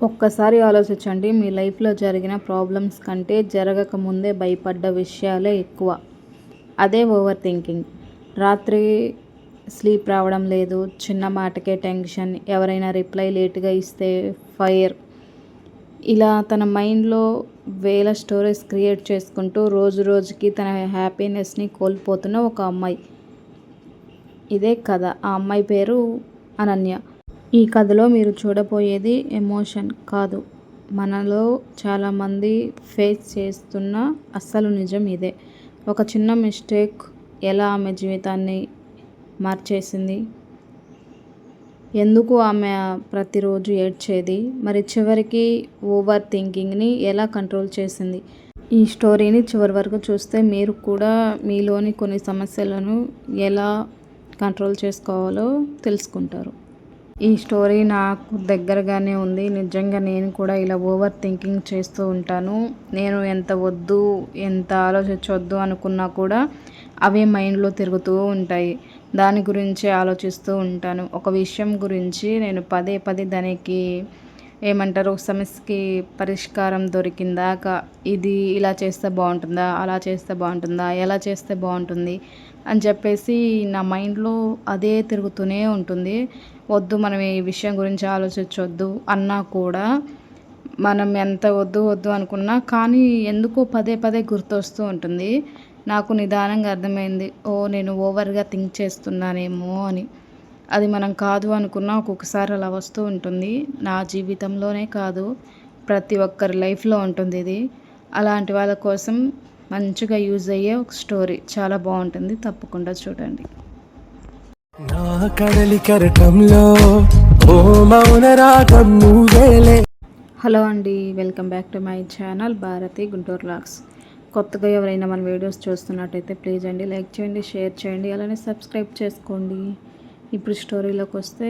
ఒక్కసారి ఆలోచించండి, మీ లైఫ్లో జరిగిన ప్రాబ్లమ్స్ కంటే జరగకముందే భయపడ్డ విషయాలే ఎక్కువ. అదే ఓవర్ థింకింగ్. రాత్రి స్లీప్ రావడం లేదు, చిన్న మాటకే టెన్షన్, ఎవరైనా రిప్లై లేట్గా ఇస్తే ఫైర్. ఇలా తన మైండ్లో వేల స్టోరీస్ క్రియేట్ చేసుకుంటూ రోజు రోజుకి తన హ్యాపీనెస్ని కోల్పోతున్న ఒక అమ్మాయి. ఇదే కథ. ఆ అమ్మాయి పేరు అనన్య. ఈ కథలో మీరు చూడబోయేది ఎమోషన్ కాదు, మనలో చాలామంది ఫేస్ చేస్తున్న అస్సలు నిజం ఇదే. ఒక చిన్న మిస్టేక్ ఎలా ఆమె జీవితాన్ని మార్చేసింది, ఎందుకు ఆమె ప్రతిరోజు ఏడ్చేది, మరి చివరికి ఓవర్ థింకింగ్ని ఎలా కంట్రోల్ చేసింది. ఈ స్టోరీని చివరి వరకు చూస్తే మీరు కూడా మీలోని కొన్ని సమస్యలను ఎలా కంట్రోల్ చేసుకోవాలో తెలుసుకుంటారు. ఈ స్టోరీ నాకు దగ్గరగానే ఉంది. నిజంగా నేను కూడా ఇలా ఓవర్ థింకింగ్ చేస్తూ ఉంటాను. నేను ఎంత వద్దు, ఎంత ఆలోచించవద్దు అనుకున్నా కూడా అవే మైండ్లో తిరుగుతూ ఉంటాయి. దాని గురించి ఆలోచిస్తూ ఉంటాను. ఒక విషయం గురించి నేను పదే పదే దానికి ఏమంటారు, సమస్యకి పరిష్కారం దొరికిందాక ఇది ఇలా చేస్తే బాగుంటుందా, అలా చేస్తే బాగుంటుందా, ఎలా చేస్తే బాగుంటుంది అని చెప్పేసి నా మైండ్లో అదే తిరుగుతూనే ఉంటుంది. వద్దు, మనం ఈ విషయం గురించి ఆలోచించవద్దు అన్నా కూడా మనం ఎంత వద్దు వద్దు అనుకున్నా కానీ ఎందుకో పదే పదే గుర్తొస్తూ ఉంటుంది. నాకు నిదానంగా అర్థమైంది, నేను ఓవర్గా థింక్ చేస్తున్నానేమో అని. అది మనం కాదు అనుకున్నా ఒక్కొక్కసారి అలా వస్తూ ఉంటుంది. నా జీవితంలోనే కాదు, ప్రతి ఒక్కరి లైఫ్లో ఉంటుంది ఇది. అలాంటి వాళ్ళ కోసం మంచిగా యూజ్ అయ్యే ఒక స్టోరీ. చాలా బాగుంటుంది, తప్పకుండా చూడండి. నా కడలి కెరటంలో ఓ మౌన రాగం నువ్వేలే. హలో అండి, welcome back to my channel Bharathi Guntur vlogs. కొత్తగా ఎవరైనా మన వీడియోస్ చూస్తున్నట్టయితే ప్లీజ్ అండి లైక్ చేయండి, షేర్ చేయండి, అలానే సబ్స్క్రైబ్ చేసుకోండి. ఇప్పుడు స్టోరీలోకి వస్తే,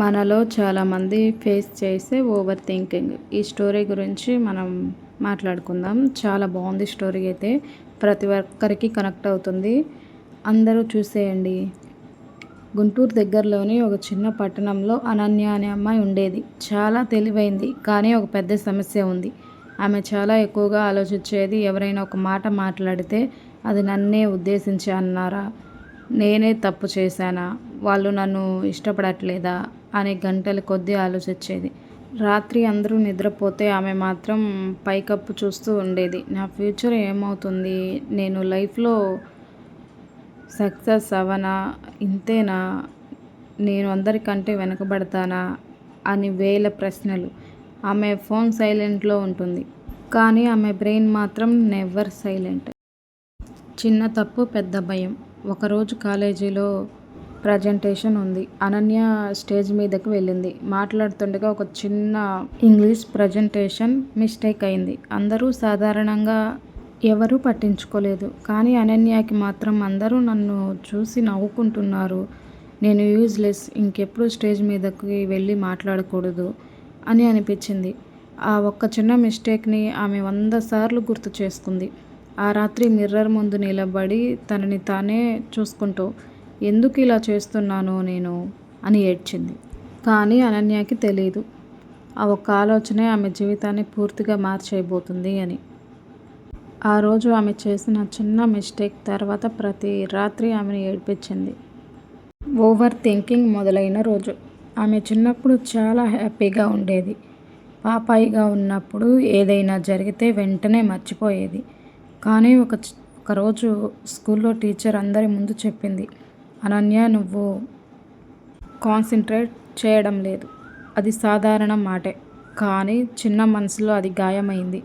మనలో చాలామంది ఫేస్ చేసే ఓవర్ థింకింగ్. ఈ స్టోరీ గురించి మనం మాట్లాడుకుందాం. చాలా బాగుంది స్టోరీ అయితే, ప్రతి ఒక్కరికి కనెక్ట్ అవుతుంది. అందరూ చూసేయండి. గుంటూరు దగ్గరలోని ఒక చిన్న పట్టణంలో అనన్య అనే అమ్మాయి ఉండేది. చాలా తెలివైంది, కానీ ఒక పెద్ద సమస్య ఉంది. ఆమె చాలా ఎక్కువగా ఆలోచించేది. ఎవరైనా ఒక మాట మాట్లాడితే అది నన్నే ఉద్దేశించి అన్నారా, నేనే తప్పు చేశానా, వాళ్ళు నన్ను ఇష్టపడట్లేదా అని గంటల కొద్దీ ఆలోచించేది. రాత్రి అందరూ నిద్రపోతే ఆమె మాత్రం పైకప్పు చూస్తూ ఉండేది. నా ఫ్యూచర్ ఏమవుతుంది, నేను లైఫ్లో సక్సెస్ అవనా, ఇంతేనా, నేను అందరికంటే వెనకబడతానా అని వేల ప్రశ్నలు. ఆమె ఫోన్ సైలెంట్లో ఉంటుంది, కానీ ఆమె బ్రెయిన్ మాత్రం నెవర్ సైలెంట్. చిన్న తప్పు పెద్ద భయం. ఒకరోజు కాలేజీలో ప్రజెంటేషన్ ఉంది. అనన్య స్టేజ్ మీదకు వెళ్ళింది. మాట్లాడుతుండగా ఒక చిన్న ఇంగ్లీష్ ప్రజెంటేషన్ మిస్టేక్ అయింది. అందరూ సాధారణంగా ఎవరూ పట్టించుకోలేదు, కానీ అనన్యకి మాత్రం అందరూ నన్ను చూసి నవ్వుకుంటున్నారు, నేను యూజ్లెస్, ఇంకెప్పుడు స్టేజ్ మీదకి వెళ్ళి మాట్లాడకూడదు అని అనిపించింది. ఆ ఒక్క చిన్న మిస్టేక్ని ఆమె 100 సార్లు గుర్తు చేసుకుంది. ఆ రాత్రి మిర్రర్ ముందు నిలబడి తనని తానే చూసుకుంటూ, ఎందుకు ఇలా చేస్తున్నాను నేను అని ఏడ్చింది. కానీ అనన్యకి తెలియదు, ఆ ఒక్క ఆలోచనే ఆమె జీవితాన్ని పూర్తిగా మార్చేయబోతుంది అని. ఆ రోజు ఆమె చేసిన చిన్న మిస్టేక్ తర్వాత ప్రతి రాత్రి ఆమెను ఏడ్పించింది. ఓవర్ థింకింగ్ మొదలైన రోజు. ఆమె చిన్నప్పుడు చాలా హ్యాపీగా ఉండేది. పాపాయిగా ఉన్నప్పుడు ఏదైనా జరిగితే వెంటనే మర్చిపోయేది. కానీ ఒకరోజు స్కూల్లో టీచర్ అందరి ముందు చెప్పింది, అనన్య, నువ్వు కాన్సన్ట్రేట్ చేయడం లేదు. అది సాధారణ మాటే, కానీ చిన్న మనసులో అది గాయమైంది.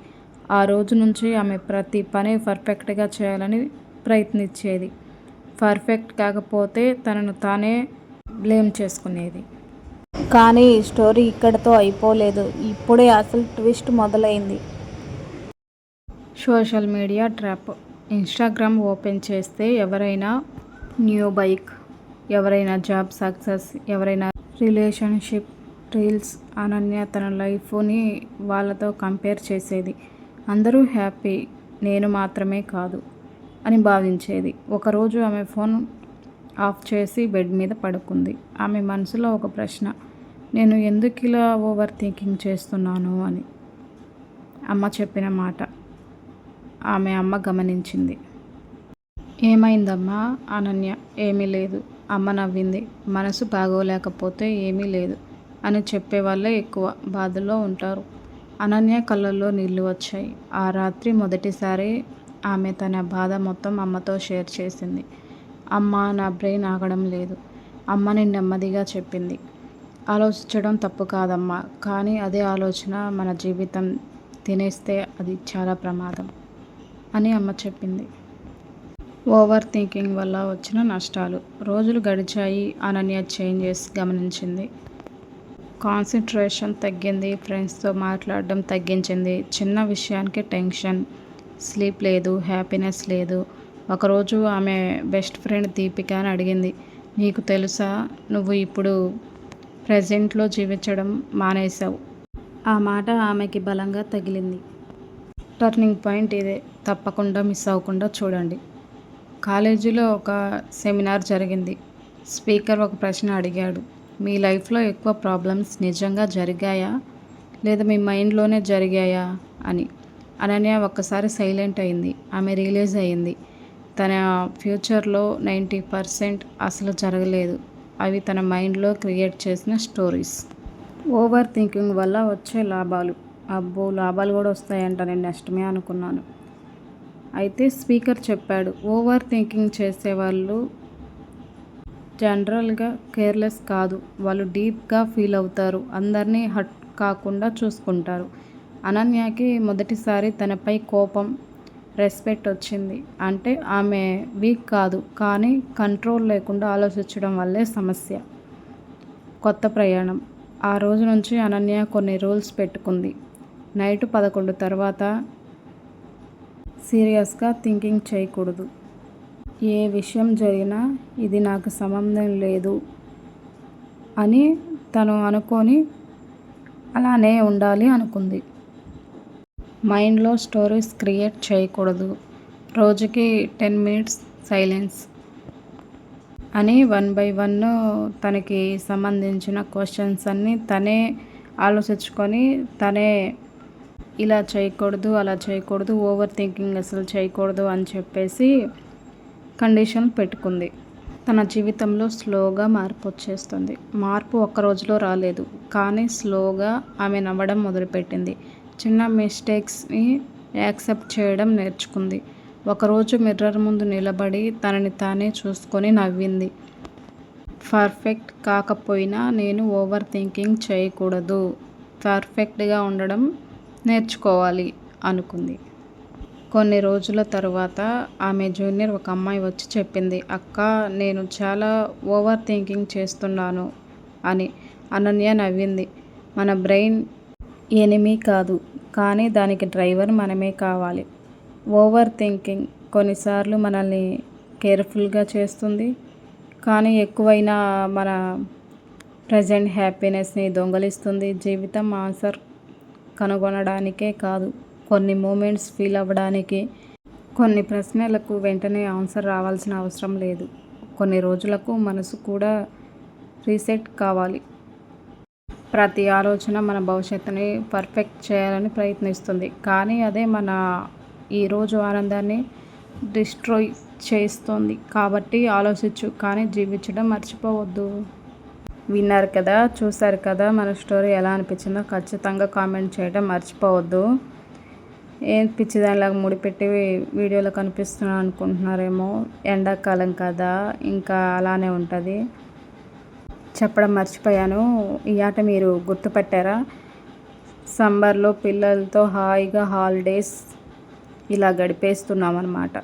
ఆ రోజు నుంచి ఆమె ప్రతి పని పర్ఫెక్ట్గా చేయాలని ప్రయత్నించేది. పర్ఫెక్ట్ కాకపోతే తనను తానే బ్లేమ్ చేసుకునేది. కానీ ఈ స్టోరీ ఇక్కడితో అయిపోలేదు. ఇప్పుడే అసలు ట్విస్ట్ మొదలైంది. Social media trap. Instagram open చేస్తే ఎవరైనా న్యూ బైక్, ఎవరైనా జాబ్ సక్సెస్, ఎవరైనా రిలేషన్షిప్ రీల్స్. అనన్య తన లైఫ్ని వాళ్ళతో కంపేర్ చేసేది. అందరూ హ్యాపీ, నేను మాత్రమే కాదు అని భావించేది. ఒకరోజు ఆమె ఫోన్ ఆఫ్ చేసి బెడ్ మీద పడుకుంది. ఆమె మనసులో ఒక ప్రశ్న, నేను ఎందుకు ఇలా ఓవర్ థింకింగ్ చేస్తున్నాను అని అమ్మ చెప్పిన మాట ఆమె అమ్మ గమనించింది. ఏమైందమ్మా అనన్య? ఏమీ లేదు. అమ్మ నవ్వింది. మనసు బాగోలేకపోతే ఏమీ లేదు అని చెప్పేవాళ్ళే ఎక్కువ బాధలో ఉంటారు. అనన్య కళ్ళల్లో నీళ్లు వచ్చాయి. ఆ రాత్రి మొదటిసారి ఆమె తన బాధ మొత్తం అమ్మతో షేర్ చేసింది. అమ్మ, నా బ్రెయిన్ ఆగడం లేదు. అమ్మని నెమ్మదిగా చెప్పింది. ఆలోచించడం తప్పు కాదమ్మా, కానీ అదే ఆలోచన మన జీవితం తినేస్తే అది చాలా ప్రమాదం అని అమ్మ చెప్పింది. ఓవర్ థింకింగ్ వల్ల వచ్చిన నష్టాలు. రోజులు గడిచాయి. అనన్య చేంజెస్ గమనించింది. కాన్సన్ట్రేషన్ తగ్గింది. ఫ్రెండ్స్తో మాట్లాడడం తగ్గించింది. చిన్న విషయానికి టెన్షన్, స్లీప్ లేదు, హ్యాపీనెస్ లేదు. ఒకరోజు ఆమె బెస్ట్ ఫ్రెండ్ దీపిక అని అడిగింది, నీకు తెలుసా, నువ్వు ఇప్పుడు ప్రజెంట్లో జీవించడం మానేశావు. ఆ మాట ఆమెకి బలంగా తగిలింది. టర్నింగ్ పాయింట్ ఇదే. తప్పకుండా మిస్ అవ్వకుండా చూడండి. కాలేజీలో ఒక సెమినార్ జరిగింది. స్పీకర్ ఒక ప్రశ్న అడిగాడు. మీ లైఫ్లో ఎక్కువ ప్రాబ్లమ్స్ నిజంగా జరిగాయా లేదా మీ మైండ్లోనే జరిగాయా అని. అనన్య ఒక్కసారి సైలెంట్ అయింది. ఆమె రియలైజ్ అయింది, తన ఫ్యూచర్లో 90% అసలు జరగలేదు. అవి తన మైండ్లో క్రియేట్ చేసిన స్టోరీస్. ఓవర్ థింకింగ్ వల్ల వచ్చే లాభాలు. అబ్బో, లాభాలు కూడా వస్తాయంట. నేను నష్టమే అనుకున్నాను. అయితే స్పీకర్ చెప్పాడు, ఓవర్ థింకింగ్ చేసేవాళ్ళు జనరల్గా కేర్లెస్ కాదు, వాళ్ళు డీప్గా ఫీల్ అవుతారు, అందరినీ హర్ట్ కాకుండా చూసుకుంటారు. అనన్యకి మొదటిసారి తనపై కోపం, రెస్పెక్ట్ వచ్చింది. అంటే ఆమె వీక్ కాదు, కానీ కంట్రోల్ లేకుండా ఆలోచించడం వల్లే సమస్య. కొత్త ప్రయాణం. ఆ రోజు నుంచి అనన్య కొన్ని రూల్స్ పెట్టుకుంది. నైట్ 11 తర్వాత సీరియస్గా థింకింగ్ చేయకూడదు. ఏ విషయం జరిగినా ఇది నాకు సంబంధం లేదు అని తను అనుకొని అలానే ఉండాలి అనుకుంది. మైండ్లో స్టోరీస్ క్రియేట్ చేయకూడదు. రోజుకి 10 minutes సైలెన్స్ అని 1 by 1 తనకి సంబంధించిన క్వశ్చన్స్ అన్నీ తనే ఆలోచించుకొని తనే ఇలా చేయకూడదు, అలా చేయకూడదు, ఓవర్ థింకింగ్ అసలు చేయకూడదు అని చెప్పేసి కండిషన్ పెట్టుకుంది. తన జీవితంలో స్లోగా మార్పు వచ్చేస్తుంది. మార్పు ఒక్క రోజులో రాలేదు, కానీ స్లోగా ఆమె నవ్వడం మొదలుపెట్టింది. చిన్న మిస్టేక్స్ని యాక్సెప్ట్ చేయడం నేర్చుకుంది. ఒకరోజు మిర్రర్ ముందు నిలబడి తనని తానే చూసుకొని నవ్వింది. పర్ఫెక్ట్ కాకపోయినా నేను ఓవర్ థింకింగ్ చేయకూడదు, పర్ఫెక్ట్గా ఉండడం నేర్చుకోవాలి అనుకుంది. కొన్ని రోజుల తరువాత ఆమె జూనియర్ ఒక అమ్మాయి వచ్చి చెప్పింది, అక్క, నేను చాలా ఓవర్ థింకింగ్ చేస్తున్నాను అని. అనన్య నవ్వింది. మన బ్రెయిన్ ఎనిమీ కాదు, కానీ దానికి డ్రైవర్ మనమే కావాలి. ఓవర్ థింకింగ్ కొన్నిసార్లు మనల్ని కేర్ఫుల్గా చేస్తుంది, కానీ ఎక్కువైనా మన ప్రజెంట్ హ్యాపీనెస్ని దొంగలిస్తుంది. జీవితం ఆన్సర్ కనుగొనడానికే కాదు, కొన్ని మూమెంట్స్ ఫీల్ అవ్వడానికి. కొన్ని ప్రశ్నలకు వెంటనే ఆన్సర్ రావాల్సిన అవసరం లేదు. కొన్ని రోజులకు మనసు కూడా రీసెట్ కావాలి. ప్రతి ఆలోచన మన భవిష్యత్తుని పర్ఫెక్ట్ చేయాలని ప్రయత్నిస్తుంది, కానీ అదే మన ఈరోజు ఆనందాన్ని డిస్ట్రాయ్ చేస్తుంది. కాబట్టి ఆలోచించు, కానీ జీవించడం మర్చిపోవద్దు. విన్నారు కదా, చూశారు కదా, మన స్టోరీ ఎలా అనిపించిందో ఖచ్చితంగా కామెంట్ చేయడం మర్చిపోవద్దు. ఏం పిచ్చిదానిలాగా ముడిపెట్టి వీడియోలో కనిపిస్తున్నాను అనుకుంటున్నారేమో, ఎండాకాలం కదా, ఇంకా అలానే ఉంటుంది. చెప్పడం మర్చిపోయాను, ఈ ఆట మీరు గుర్తుపట్టారా? సమ్మర్లో పిల్లలతో హాయిగా హాలిడేస్ ఇలా గడిపేస్తున్నాం అన్నమాట.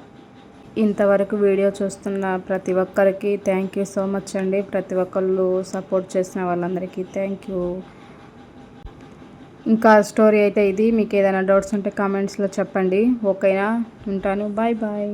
ఇంతవరకు వీడియో చూస్తున్న ప్రతి ఒక్కరికి థ్యాంక్ యూ సో మచ్ అండి. ప్రతి ఒక్కళ్ళు సపోర్ట్ చేసిన వాళ్ళందరికీ థ్యాంక్ యూ. ఇంకా స్టోరీ అయితే ఇది. మీకు ఏదైనా డౌట్స్ ఉంటే కామెంట్స్లో చెప్పండి. ఓకేనా? ఉంటాను. Bye bye.